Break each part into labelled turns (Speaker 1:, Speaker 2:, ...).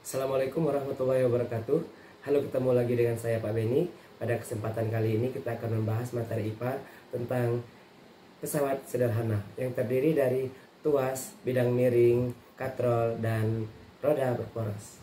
Speaker 1: Assalamualaikum warahmatullahi wabarakatuh. Halo, ketemu lagi dengan saya Pak Beni. Pada kesempatan kali ini kita akan membahas materi IPA tentang pesawat sederhana yang terdiri dari tuas, bidang miring, katrol, dan roda berporos.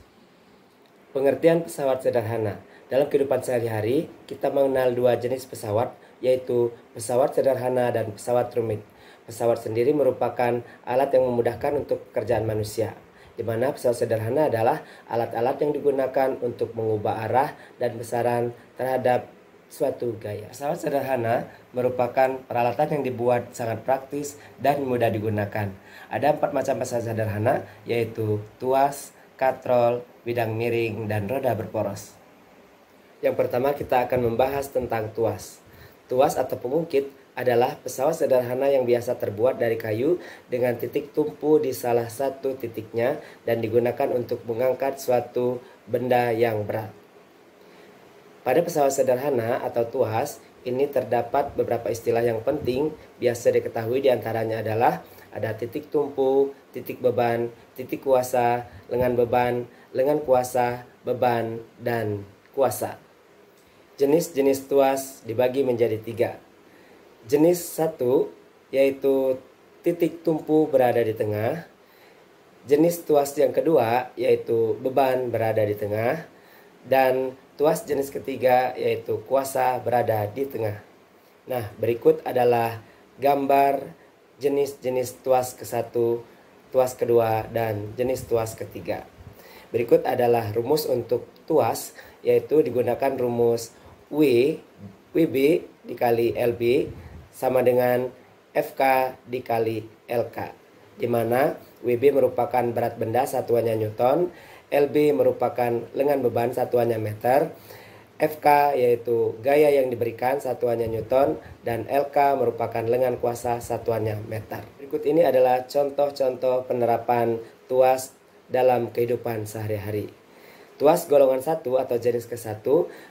Speaker 1: Pengertian pesawat sederhana. Dalam kehidupan sehari-hari, kita mengenal dua jenis pesawat, yaitu pesawat sederhana dan pesawat rumit. Pesawat sendiri merupakan alat yang memudahkan untuk pekerjaan manusia, di mana pesawat sederhana adalah alat-alat yang digunakan untuk mengubah arah dan besaran terhadap suatu gaya. Pesawat sederhana merupakan peralatan yang dibuat sangat praktis dan mudah digunakan. Ada 4 macam pesawat sederhana, yaitu tuas, katrol, bidang miring, dan roda berporos. Yang pertama kita akan membahas tentang tuas. Tuas atau pengungkit adalah pesawat sederhana yang biasa terbuat dari kayu dengan titik tumpu di salah satu titiknya dan digunakan untuk mengangkat suatu benda yang berat. Pada pesawat sederhana atau tuas, ini terdapat beberapa istilah yang penting. Biasa diketahui diantaranya adalah ada titik tumpu, titik beban, titik kuasa, lengan beban, lengan kuasa, beban, dan kuasa. Jenis-jenis tuas dibagi menjadi 3. Jenis 1 yaitu titik tumpu berada di tengah. Jenis tuas yang kedua yaitu beban berada di tengah. Dan tuas jenis ketiga yaitu kuasa berada di tengah. Nah, berikut adalah gambar jenis-jenis tuas ke-1, tuas kedua, dan jenis tuas ketiga. Berikut adalah rumus untuk tuas, yaitu digunakan rumus WB dikali LB sama dengan FK dikali LK, di mana WB merupakan berat benda satuannya Newton, LB merupakan lengan beban satuannya meter, FK yaitu gaya yang diberikan satuannya Newton, dan LK merupakan lengan kuasa satuannya meter. Berikut ini adalah contoh-contoh penerapan tuas dalam kehidupan sehari-hari. Tuas golongan 1 atau jenis ke-1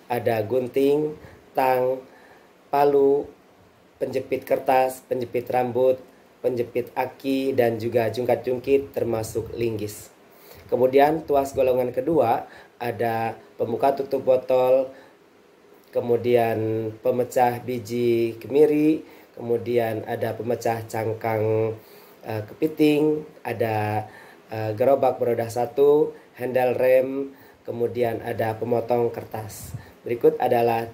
Speaker 1: ada gunting, tang, palu, penjepit kertas, penjepit rambut, penjepit aki, dan juga jungkat-jungkit termasuk linggis. Kemudian tuas golongan kedua ada pembuka tutup botol, kemudian pemecah biji kemiri, kemudian ada pemecah cangkang kepiting, ada gerobak beroda 1, handle rem, kemudian ada pemotong kertas. Berikut adalah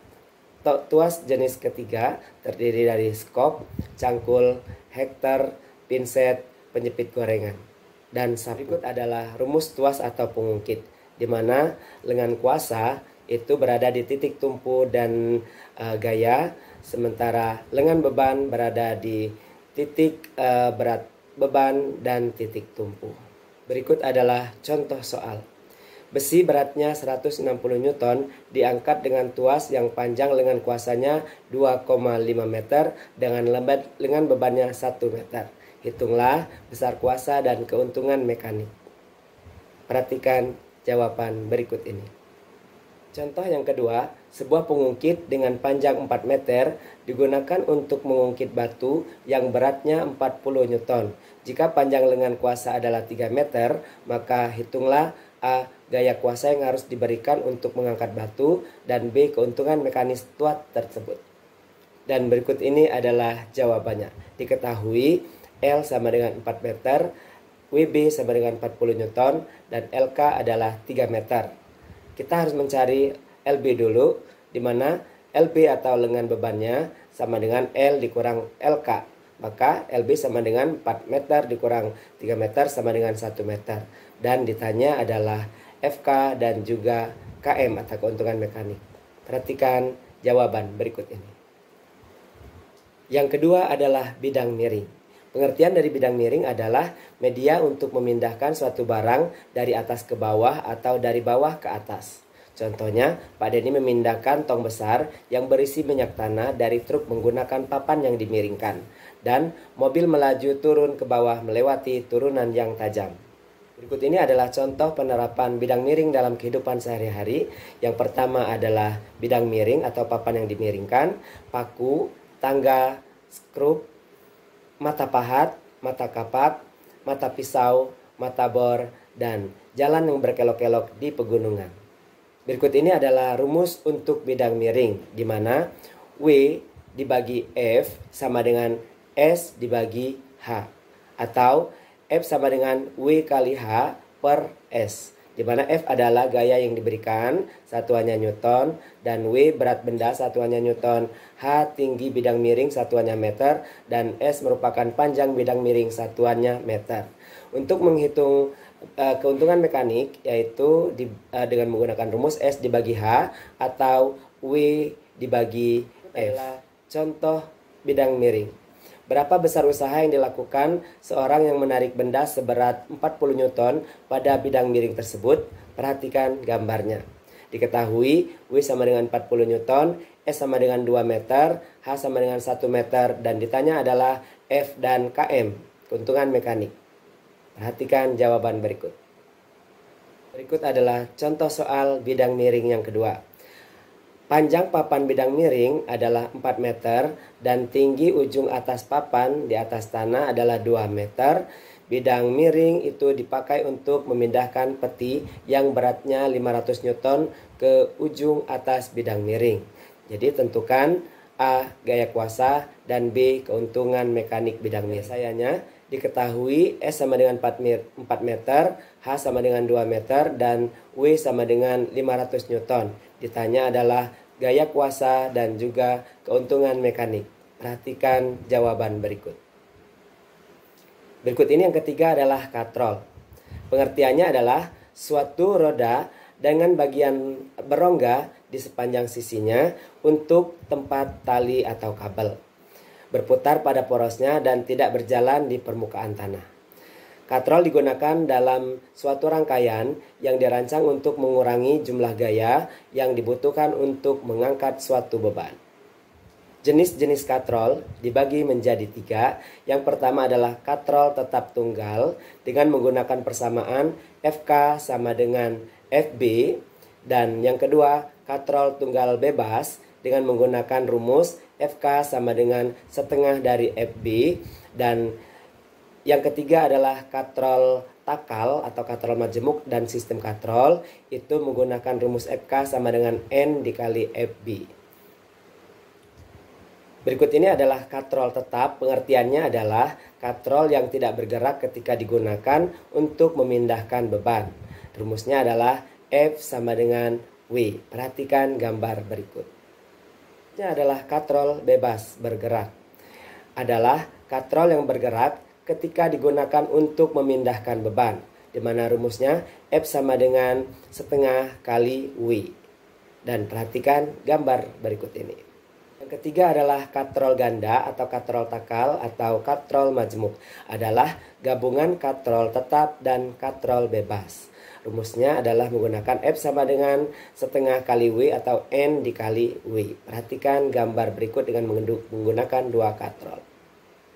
Speaker 1: tuas jenis ketiga, terdiri dari skop, cangkul, hektar, pinset, penjepit gorengan, dan berikut adalah rumus tuas atau pengungkit, di mana lengan kuasa itu berada di titik tumpu dan gaya, sementara lengan beban berada di titik berat beban dan titik tumpu. Berikut adalah contoh soal. Besi beratnya 160 Newton diangkat dengan tuas yang panjang lengan kuasanya 2,5 meter dengan lengan bebannya 1 meter. Hitunglah besar kuasa dan keuntungan mekanik. Perhatikan jawaban berikut ini. Contoh yang kedua, sebuah pengungkit dengan panjang 4 meter digunakan untuk mengungkit batu yang beratnya 40 Newton. Jika panjang lengan kuasa adalah 3 meter, maka hitunglah A. Gaya kuasa yang harus diberikan untuk mengangkat batu, dan B. Keuntungan mekanis tuas tersebut. Dan berikut ini adalah jawabannya. Diketahui L sama dengan 4 meter, WB sama dengan 40 Newton, dan LK adalah 3 meter. Kita harus mencari LB dulu, di mana LB atau lengan bebannya sama dengan L dikurang LK. Maka LB sama dengan 4 meter dikurang 3 meter sama dengan 1 meter. Dan ditanya adalah FK dan juga KM atau keuntungan mekanik. Perhatikan jawaban berikut ini. Yang kedua adalah bidang miring. Pengertian dari bidang miring adalah media untuk memindahkan suatu barang dari atas ke bawah atau dari bawah ke atas. Contohnya, Pak Denny memindahkan tong besar yang berisi minyak tanah dari truk menggunakan papan yang dimiringkan. Dan mobil melaju turun ke bawah melewati turunan yang tajam. Berikut ini adalah contoh penerapan bidang miring dalam kehidupan sehari-hari. Yang pertama adalah bidang miring atau papan yang dimiringkan, paku, tangga, skrup, mata pahat, mata kapak, mata pisau, mata bor, dan jalan yang berkelok-kelok di pegunungan. Berikut ini adalah rumus untuk bidang miring, di mana W dibagi F sama dengan S dibagi H, atau F sama dengan W kali H per S, di mana F adalah gaya yang diberikan, satuannya Newton, dan W berat benda, satuannya Newton, H tinggi bidang miring, satuannya meter, dan S merupakan panjang bidang miring, satuannya meter. Untuk menghitung keuntungan mekanik, yaitu dengan menggunakan rumus S dibagi H atau W dibagi F. Contoh bidang miring. Berapa besar usaha yang dilakukan seorang yang menarik benda seberat 40 Newton pada bidang miring tersebut? Perhatikan gambarnya. Diketahui W sama dengan 40 Newton, S sama dengan 2 meter, H sama dengan 1 meter, dan ditanya adalah F dan KM, keuntungan mekanik. Perhatikan jawaban berikut. Berikut adalah contoh soal bidang miring yang kedua. Panjang papan bidang miring adalah 4 meter dan tinggi ujung atas papan di atas tanah adalah 2 meter. Bidang miring itu dipakai untuk memindahkan peti yang beratnya 500 Newton ke ujung atas bidang miring. Jadi tentukan A. Gaya kuasa dan B. Keuntungan mekanik bidang miring. Sayanya diketahui S sama dengan 4 meter, H sama dengan 2 meter, dan W sama dengan 500 Newton. Ditanya adalah gaya kuasa dan juga keuntungan mekanik. Perhatikan jawaban berikut. Berikut ini yang ketiga adalah katrol. Pengertiannya adalah suatu roda dengan bagian berongga di sepanjang sisinya untuk tempat tali atau kabel, berputar pada porosnya dan tidak berjalan di permukaan tanah. Katrol digunakan dalam suatu rangkaian yang dirancang untuk mengurangi jumlah gaya yang dibutuhkan untuk mengangkat suatu beban. Jenis-jenis katrol dibagi menjadi 3. Yang pertama adalah katrol tetap tunggal dengan menggunakan persamaan FK sama dengan FB. Dan yang kedua, katrol tunggal bebas dengan menggunakan rumus FK sama dengan setengah dari FB. Dan yang ketiga adalah katrol takal atau katrol majemuk dan sistem katrol, itu menggunakan rumus FK sama dengan N dikali FB. Berikut ini adalah katrol tetap. Pengertiannya adalah katrol yang tidak bergerak ketika digunakan untuk memindahkan beban. Rumusnya adalah F sama dengan W. Perhatikan gambar berikut. Ini adalah katrol bebas bergerak. Adalah katrol yang bergerak ketika digunakan untuk memindahkan beban, di mana rumusnya F sama dengan setengah kali W. Dan perhatikan gambar berikut ini. Yang ketiga adalah katrol ganda atau katrol takal atau katrol majemuk. Adalah gabungan katrol tetap dan katrol bebas. Rumusnya adalah menggunakan F sama dengan setengah kali W atau N dikali W. Perhatikan gambar berikut dengan menggunakan dua katrol.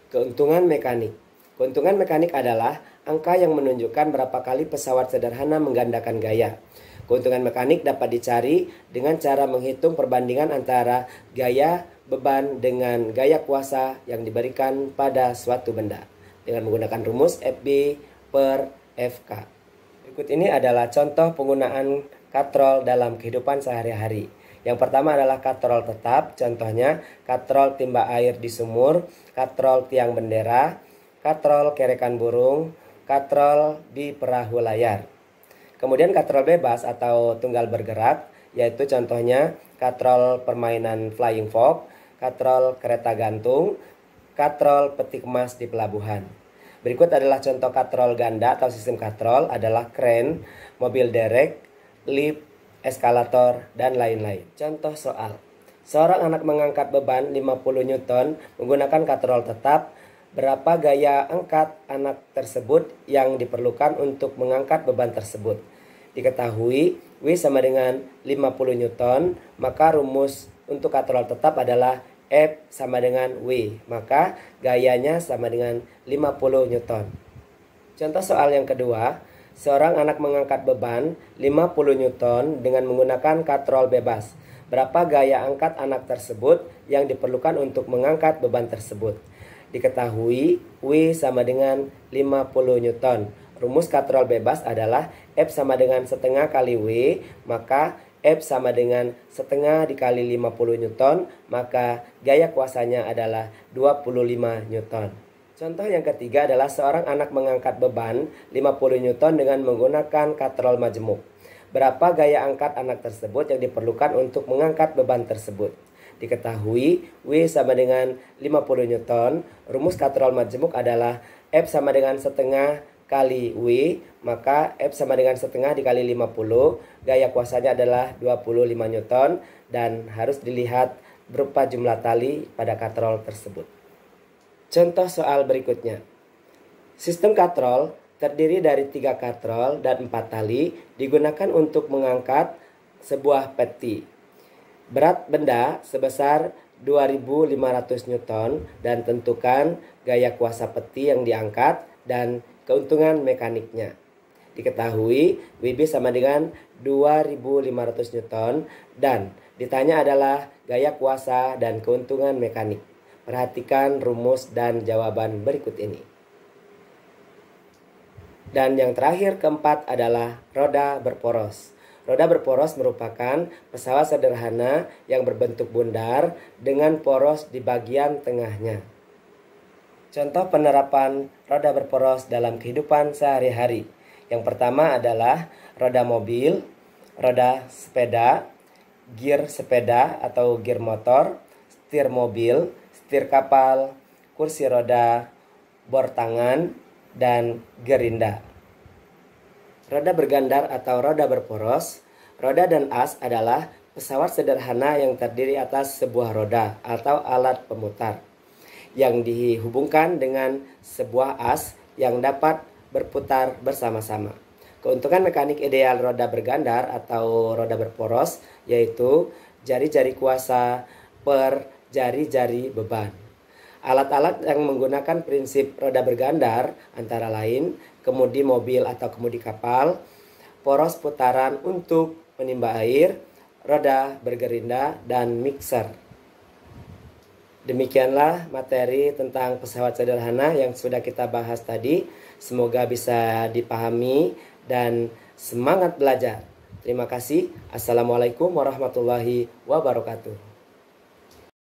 Speaker 1: Keuntungan mekanik. Keuntungan mekanik adalah angka yang menunjukkan berapa kali pesawat sederhana menggandakan gaya. Keuntungan mekanik dapat dicari dengan cara menghitung perbandingan antara gaya beban dengan gaya kuasa yang diberikan pada suatu benda dengan menggunakan rumus FB per FK. Berikut ini adalah contoh penggunaan katrol dalam kehidupan sehari-hari. Yang pertama adalah katrol tetap, contohnya katrol timba air di sumur, katrol tiang bendera, katrol kerekan burung, katrol di perahu layar. Kemudian katrol bebas atau tunggal bergerak, yaitu contohnya katrol permainan flying fox, katrol kereta gantung, katrol peti kemas di pelabuhan. Berikut adalah contoh katrol ganda atau sistem katrol adalah kren, mobil derek, lift, eskalator, dan lain-lain. Contoh soal. Seorang anak mengangkat beban 50 Newton menggunakan katrol tetap. Berapa gaya angkat anak tersebut yang diperlukan untuk mengangkat beban tersebut? Diketahui W sama dengan 50 Newton, maka rumus untuk katrol tetap adalah F sama dengan W, maka gayanya sama dengan 50 Newton. Contoh soal yang kedua, seorang anak mengangkat beban 50 Newton dengan menggunakan katrol bebas. Berapa gaya angkat anak tersebut yang diperlukan untuk mengangkat beban tersebut? Diketahui W sama dengan 50 Newton. rumus katrol bebas adalah F sama dengan setengah kali W, maka F sama dengan setengah dikali 50 Newton, maka gaya kuasanya adalah 25 Newton. Contoh yang ketiga adalah seorang anak mengangkat beban 50 Newton dengan menggunakan katrol majemuk. Berapa gaya angkat anak tersebut yang diperlukan untuk mengangkat beban tersebut? Diketahui W sama dengan 50 Newton, rumus katrol majemuk adalah F sama dengan setengah kali W, maka F sama dengan setengah dikali 50, gaya kuasanya adalah 25 Newton dan harus dilihat berupa jumlah tali pada katrol tersebut. Contoh soal berikutnya. Sistem katrol terdiri dari 3 katrol dan 4 tali digunakan untuk mengangkat sebuah peti. Berat benda sebesar 2500 Newton dan tentukan gaya kuasa peti yang diangkat dan keuntungan mekaniknya. Diketahui WB sama dengan 2500 Newton dan ditanya adalah gaya kuasa dan keuntungan mekanik. Perhatikan rumus dan jawaban berikut ini. Dan yang terakhir keempat adalah roda berporos. Roda berporos merupakan pesawat sederhana yang berbentuk bundar dengan poros di bagian tengahnya. Contoh penerapan roda berporos dalam kehidupan sehari-hari. Yang pertama adalah roda mobil, roda sepeda, gear sepeda atau gear motor, setir mobil, setir kapal, kursi roda, bor tangan, dan gerinda. Roda bergandar atau roda berporos. Roda dan as adalah pesawat sederhana yang terdiri atas sebuah roda atau alat pemutar yang dihubungkan dengan sebuah as yang dapat berputar bersama-sama. Keuntungan mekanik ideal roda bergandar atau roda berporos yaitu jari-jari kuasa per jari-jari beban. Alat-alat yang menggunakan prinsip roda bergandar antara lain kemudi mobil atau kemudi kapal, poros putaran untuk menimba air, roda bergerinda, dan mixer. Demikianlah materi tentang pesawat sederhana yang sudah kita bahas tadi. Semoga bisa dipahami dan semangat belajar. Terima kasih. Assalamualaikum warahmatullahi wabarakatuh.